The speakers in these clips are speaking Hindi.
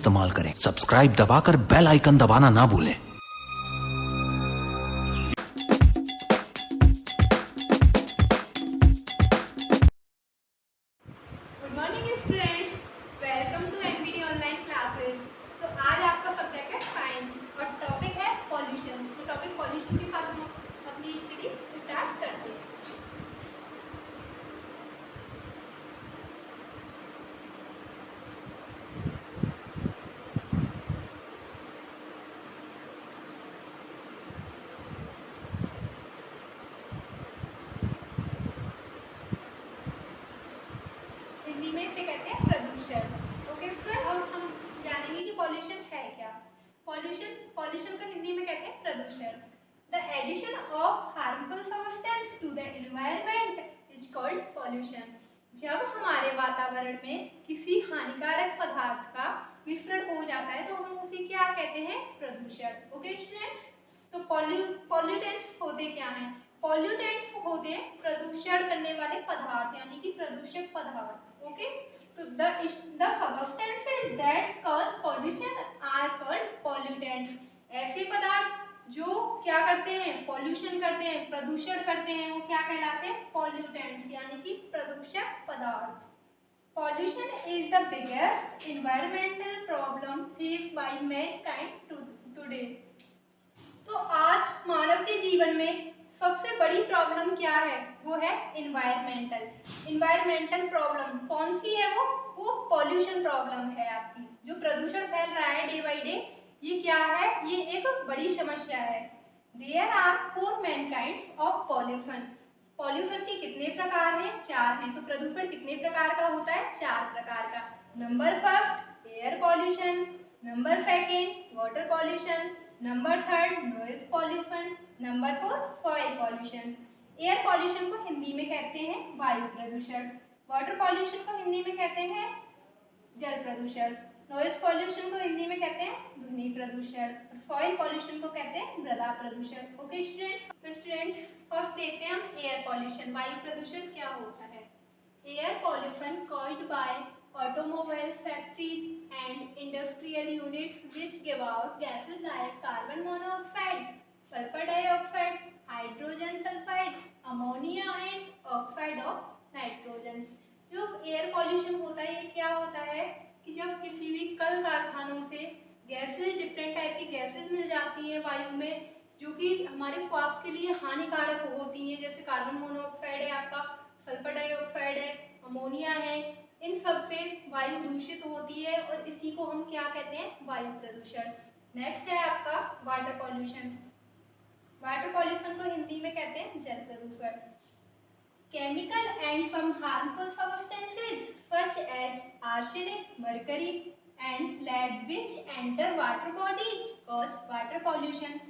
इस्तेमाल करें। सब्सक्राइब दबाकर बेल आइकन दबाना ना भूलें। Good morning students, welcome to MPD online classes. तो आज आपका सब्जेक्ट है साइंस और टॉपिक है पॉल्यूशन। तो टॉपिक पॉल्यूशन के साथ हम अपनी स्टडी स्टार्ट करते हैं। हिंदी में इसे कहते हैं प्रदूषण। ओके स्टूडेंट, अब हम जानेंगे कि पॉल्यूशन है क्या। पॉल्यूशन को हिंदी में कहते हैं प्रदूषण। The addition of harmful substance to the environment is called pollution. जब हमारे वातावरण में किसी हानिकारक पदार्थ का मिश्रण हो जाता है तो हम उसे क्या कहते हैं? प्रदूषण। ओके स्टूडेंट्स, तो पॉल्यूटेंट्स होते क्या हैं? पॉल्यूटेंट्स होते हैं प्रदूषण करने वाले पदार्थ, यानी कि प्रदूषक पदार्थ। ओके, तो the substances that cause pollution are called pollutants. ऐसे पदार्थ जो क्या करते हैं? पॉल्यूशन करते हैं, प्रदूषण करते हैं, वो क्या कहलाते हैं? पॉल्यूटेंट्स, यानी कि प्रदूषक पदार्थ। Pollution is the biggest environmental problem faced by mankind today. तो आज मानव के जीवन में सबसे बड़ी प्रॉब्लम क्या है? वो है इन्वायरमेंटल प्रॉब्लम। कौन सी है वो पॉल्यूशन प्रॉब्लम है आपकी। जो प्रदूषण फैल रहा है डे बाई डे, ये क्या है? ये एक बड़ी समस्या है। There are 4 main kinds of pollution. Pollution के कितने प्रकार हैं? 4 हैं। तो प्रदूषण कितने प्रकार का होता है? 4 प्रकार का। Number first air pollution, number second water pollution, number third noise pollution, number 4 soil pollution. Air pollution को हिंदी में कहते हैं वायु प्रदूषण, वाटर पॉल्यूशन को हिंदी में कहते हैं जल प्रदूषण, नॉइज पॉल्यूशन को हिंदी में कहते हैं ध्वनि प्रदूषण और सॉइल पॉल्यूशन को कहते हैं मृदा प्रदूषण। ओके स्टूडेंट्स, तो स्टूडेंट्स फर्स्ट देखते हैं हम एयर पॉल्यूशन। वायु प्रदूषण क्या होता है? Air pollution caused by automobiles, factories and industrial units which give out gases like carbon monoxide, sulfur dioxide, hydrogen sulfide, ammonia and oxide of nitrogen। जो एयर पॉल्यूशन होता है ये क्या होता है कि जब किसी भी कल कारखानों से गैसेज, डिफरेंट टाइप की गैसेज मिल जाती हैं वायु में जो कि हमारे स्वास्थ्य के लिए हानिकारक होती हैं, जैसे कार्बन मोनोऑक्साइड है आपका, सल्फर डाइऑक्साइड है, अमोनिया है, इन सब से वायु दूषित होती है और इसी को हम क्या कहते हैं? वायु प्रदूषण। नेक्स्ट है आपका वाटर पॉल्यूशन। वाटर पॉल्यूशन को हिंदी में कहते हैं जल प्रदूषण। Chemical and some harmful substances such as arsenic, mercury and lead which enter water bodies cause water pollution.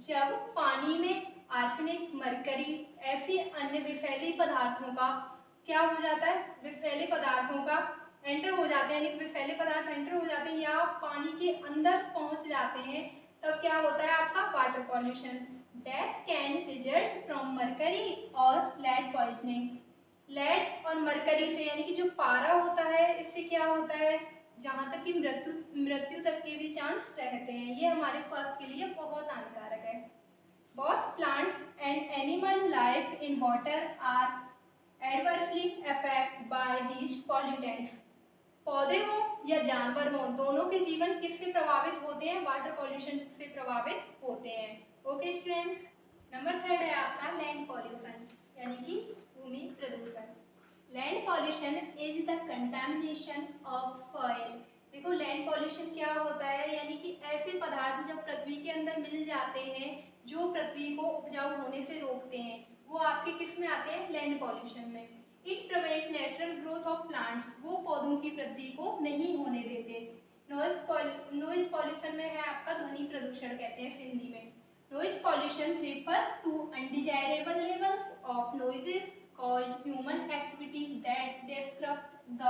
जब पानी में आर्सेनिक, मरकरी ऐसे अन्य विषैले पदार्थों का क्या हो जाता है? विषैले पदार्थों का एंटर हो जाते हैं, यानी विषैले पदार्थ एंटर हो जाते हैं या पानी के अंदर पहुंच जाते हैं, तब क्या होता है आपका? Water pollution. That can result from mercury और लेड पॉइजनिंग। लेड और मरकरी से, यानी कि जो पारा होता है, इससे क्या होता है? जहाँ तक कि मृत्यु तक के भी चांस रहते हैं। ये हमारे स्वास्थ्य के लिए बहुत हानिकारक है। Both plants and animal life in water are adversely affected by these pollutants। पौधे हो या जानवर हो, दोनों के जीवन किससे प्रभावित होते हैं? वाटर पॉल्यूशन से प्रभावित होते हैं। ओके स्टूडेंट्स, नंबर थर्ड है आपका लैंड पॉल्यूशन, यानी कि भूमि प्रदूषण। Land pollution is the contamination of soil. देखो लैंड पॉल्यूशन क्या होता है, यानी कि ऐसे पदार्थ जब पृथ्वी के अंदर मिल जाते हैं जो पृथ्वी को उपजाऊ होने से रोकते हैं, वो आपके किस में आते हैं? लैंड पॉल्यूशन में। It prevents natural growth of plants, वो पौधों की वृद्धि को नहीं होने देते। नॉइज पॉल्यूशन में है आपका ध्वनि प्रदूषण, कहते हैं हिंदी में। Noise pollution refers to undesirable levels of noises called human activities that disturb the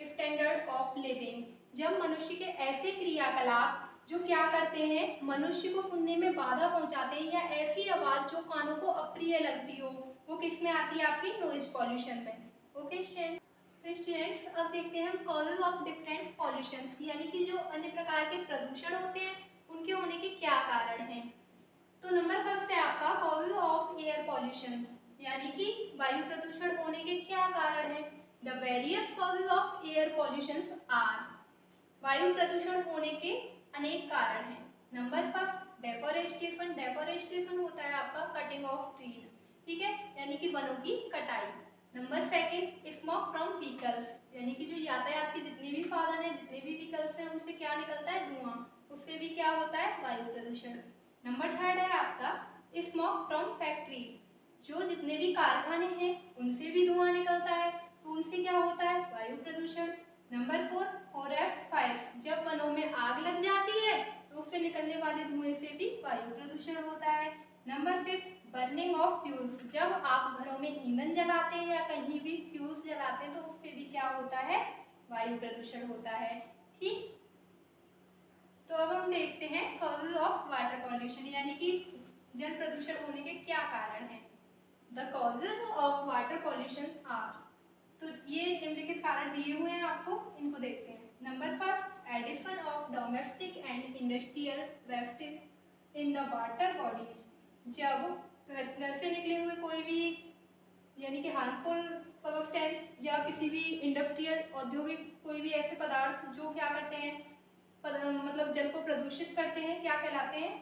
standard of living. जब मनुष्य के ऐसे क्रियाकलाप जो क्या करते हैं? मनुष्य को सुनने में बाधा पहुंचाते हैं या ऐसी आवाज जो कानों को अप्रिय लगती हो, वो किस में आती है? आपकी नॉइज पॉल्यूशन में। ओके स्टूडेंट, तो स्टूडेंट्स अब देखते हैं हम कॉजेज ऑफ डिफरेंट पॉल्यूशन, यानी कि जो अन्य प्रकार के प्रदूषण होते हैं उनके होने के क्या कारण हैं। तो नंबर फर्स्ट है आपका कॉजेज ऑफ एयर पॉल्यूशन, यानी कि वायु प्रदूषण होने के क्या कारण हैं। The various causes of air pollution are, वायु प्रदूषण होने के अनेक कारण हैं। नंबर फर्स्ट डेफोरेस्टेशन, डेफोरेस्टेशन होता है आपका कटिंग ऑफ ट्रीज, ठीक है, यानी कि वनों की कटाई। Number second smoke from vehicles, यानी कि जो यातायात के जितने भी साधन है, जितने भी व्हीकल्स हैं उनसे क्या निकलता है, धुआं, उससे भी क्या होता है, वायु प्रदूषण। नंबर थर्ड है आपका स्मोक फ्रॉम फैक्ट्रीज, जो जितने भी कारखाने हैं उनसे भी धुआं निकलता है, तो उनसे क्या होता है, वायु प्रदूषण। नंबर फोर फॉरेस्ट फायर, जब वनों में आग लग जाती है तो उससे निकलने वाले धुएं से भी वायु प्रदूषण होता है। Number fifth burning of fuels, जब आप घरों में ईंधन जलाते हैं या कहीं भी फ्यूल्स जलाते हैं तो उससे भी क्या होता है, वायु प्रदूषण होता है। ठीक, तो अब हम देखते हैं कॉजेज ऑफ वाटर पॉल्यूशन, यानी कि जल प्रदूषण होने के क्या कारण हैं। The causes of water pollution are, तो ये निम्नलिखित कारण दिए हुए हैं आपको, इनको देखते हैं। Number first edition of domestic and industrial wastage in the water bodies, जब घर से निकले हुए कोई भी यानी कि हार्मफुल सब्सटेंस या किसी भी इंडस्ट्रियल औद्योगिक कोई भी ऐसे पदार्थ जो क्या करते हैं, मतलब जल को प्रदूषित करते हैं, क्या कहलाते हैं,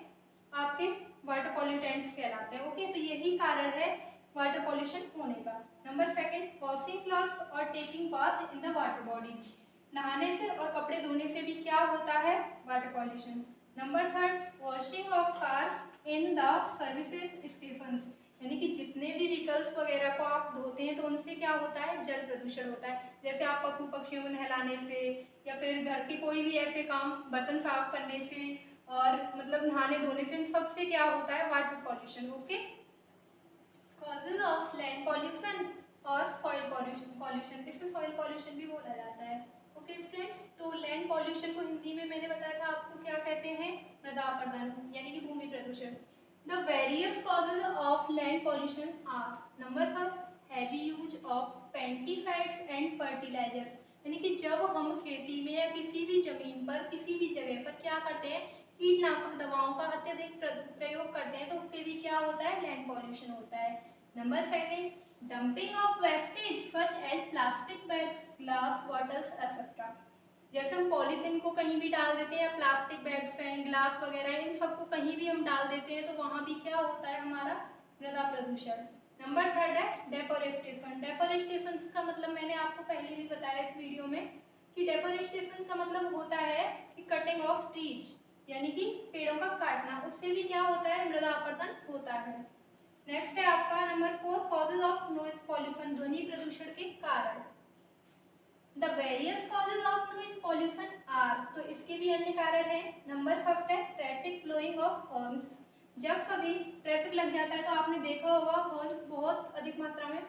आपके वाटर पॉल्यूटेंट्स कहलाते हैं। ओके, तो यही कारण है वाटर पॉल्यूशन होने का। नंबर सेकंड वॉशिंग क्लॉथ्स और taking bath in the water bodies, नहाने से और कपड़े धोने से भी क्या होता है, water pollution. Number third washing of cars in the services station, यानी कि जितने भी व्हीकल्स वगैरह को आप धोते हैं तो उनसे क्या होता है, जल प्रदूषण होता है। जैसे आप पशु पक्षियों को नहलाने से या फिर घर के कोई भी ऐसे काम, बर्तन साफ करने से और मतलब नहाने धोने से, इन सब से क्या होता है, water pollution. Okay, causes of land pollution और सॉइल पॉल्यूशन, इसे सॉइल पॉल्यूशन भी बोला जाता है। ओके स्टूडेंट्स, तो लैंड पॉल्यूशन को हिंदी में मैंने बताया था आपको क्या कहते हैं, मृदा अपरदन, यानी कि भूमि प्रदूषण। The various causes of land pollution are, number first heavy use of pesticides and fertiliser, यानी कि जब हम खेती में या किसी भी जमीन पर किसी भी जगह पर क्या करते हैं, कीटनाशक दवाओं का अत्यधिक प्रयोग करते हैं, तो उससे भी क्या होता है, लैंड पॉल्यूशन होता है। Number second dumping of wastage such as plastic bags, glass bottles etcetera, जैसे हम पॉलीथीन को कहीं भी डाल देते हैं या प्लास्टिक बैग्स हैं, ग्लास वगैरह, इन सबको कहीं भी हम डाल देते हैं तो वहाँ भी क्या होता है, हमारा मृदा प्रदूषण। नंबर थर्ड है डेफोरेस्टेशन, डेफोरेस्टेशन का मतलब मैंने आपको पहले भी बताया इस वीडियो में कि डेफोरेस्टेशन का मतलब होता है कि कटिंग ऑफ ट्रीज, यानी कि पेड़ों का काटना, उससे भी क्या होता है, मृदा अपरदन होता है। नेक्स्ट है आपका number four causes of noise pollution, ध्वनि प्रदूषण के कारण। The various causes of noise pollution are, तो इसके भी अन्य कारण हैं। नंबर फर्स्ट है ट्रैफिक ब्लोइंग ऑफ हॉर्न्स, जब कभी ट्रैफिक लग जाता है तो आपने देखा होगा हॉर्न्स बहुत अधिक मात्रा में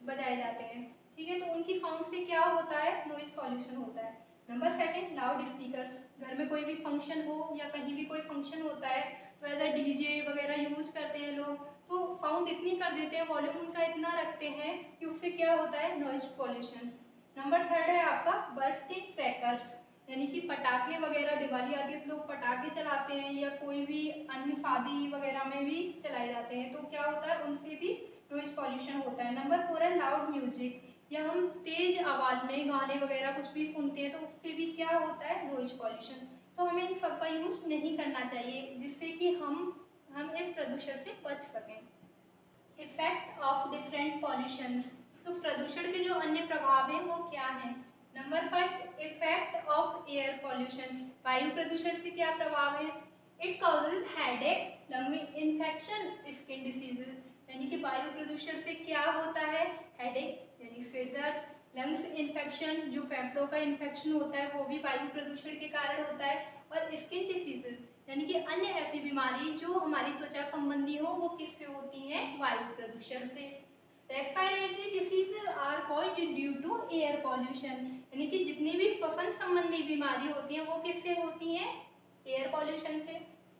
बजाए जाते हैं, ठीक है, तो उनकी साउंड से क्या होता है, नॉइज पॉल्यूशन होता है। नंबर सेकंड लाउड स्पीकर्स, घर में कोई भी फंक्शन हो या कहीं भी कोई फंक्शन होता है तो एज अ डीजे वगैरह यूज करते हैं लोग, तो साउंड इतनी कर देते हैं, वॉल्यूम उनका इतना रखते हैं कि उससे क्या होता है, नॉइज पॉल्यूशन। नंबर थर्ड है आपका बर्स्टिंग क्रैकर्स, यानी कि पटाखे वगैरह, दिवाली आती है तो लोग पटाखे चलाते हैं या कोई भी अन्य शादी वगैरह में भी चलाए जाते हैं, तो क्या होता है, उनसे भी नॉइज पॉल्यूशन होता है। नंबर फोर है लाउड म्यूजिक, या हम तेज आवाज में गाने वगैरह कुछ भी सुनते हैं तो उससे भी क्या होता है, नॉइज पॉल्यूशन। तो हमें इन सब का यूज नहीं करना चाहिए जिससे कि हम इस प्रदूषण से बच सकें। इफेक्ट ऑफ डिफरेंट पॉल्यूशंस, तो प्रदूषण के जो अन्य प्रभाव हैं वो क्या हैं। Number first effect of air pollution, वायु प्रदूषण से क्या प्रभाव है। It causes headache, lung infection, skin diseases, यानी कि वायु प्रदूषण से क्या होता है, हेडेक यानी सिर दर्द, लंग्स इन्फेक्शन, जो फेफड़ों का इन्फेक्शन होता है वो भी वायु प्रदूषण के कारण होता है, और स्किन डिसीजेज यानी कि अन्य ऐसी बीमारी जो हमारी त्वचा संबंधी हो वो किससे होती हैं, वायु प्रदूषण से। Respiratory diseases are caused due to air pollution, यानी कि जितनी भी श्वसन संबंधी बीमारी होती हैं वो किससे होती हैं, एयर पॉल्यूशन से।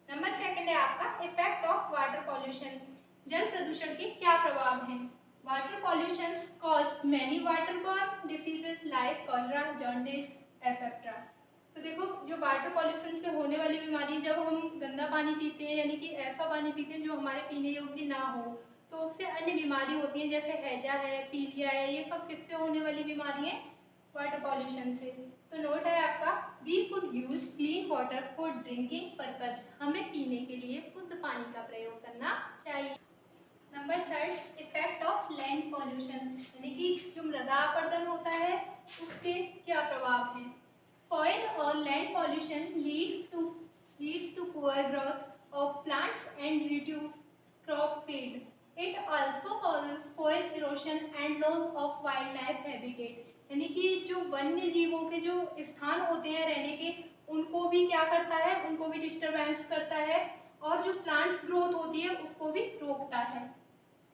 नंबर सेकंड है आपका इफेक्ट ऑफ वाटर पॉल्यूशन, जल प्रदूषण के क्या प्रभाव हैं। Water pollution cause many waterborne diseases like cholera, jaundice, etc. तो देखो जो वाटर पॉल्यूशन से होने वाली बीमारी, जब हम गंदा पानी पीते हैं यानी कि ऐसा पानी पीते हैं जो हमारे पीने योग्य ना हो, तो उससे अन्य बीमारी होती है जैसे हैजा है, पीलिया है। ये सब किससे होने वाली बीमारी है? वाटर पॉल्यूशन से। तो नोट है आपका, we should use clean water for drinking purpose. हमें पीने के लिए शुद्ध पानी का प्रयोग करना चाहिए। Number third, effect of land pollution, यानी कि जो मृदा अपरदन होता है उसके क्या प्रभाव हैं। Soil or land pollution leads to poor growth of plants and reduce crop yield. It also causes soil erosion and loss of wildlife habitat. यानी कि जो वन्य जीवों के जो स्थान होते हैं रहने के, उनको भी क्या करता है, उनको भी डिस्टरबेंस करता है, और जो प्लांट्स ग्रोथ होती है उसको भी रोकता है।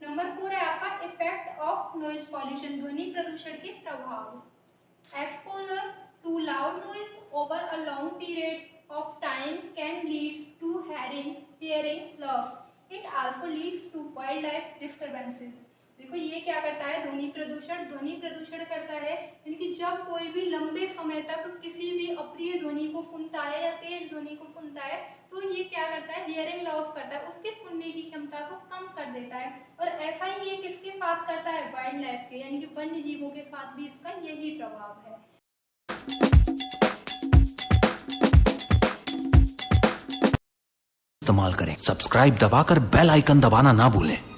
नंबर 4 है आपका इफेक्ट ऑफ नॉइज पॉल्यूशन, ध्वनि प्रदूषण के प्रभाव। Exposure to loud noise over a long period of time can lead to hearing loss. It also leads to wildlife disturbances. देखो ये क्या करता है, ध्वनि प्रदूषण करता है, यानी कि जब कोई भी लंबे समय तक किसी भी अप्रिय ध्वनि को सुनता है या तेज ध्वनि को सुनता है, तो ये क्या करता है, हियरिंग लॉस करता है, उसके सुनने की क्षमता को कम कर देता है। और ऐसा ही ये किसके साथ करता है, वाइल्ड लाइफ के, यानी कि वन्य जीवों के साथ भी इसका यही प्रभाव है। इस्तेमाल करें। सब्सक्राइब दबाकर बेल आइकन दबाना ना भूलें।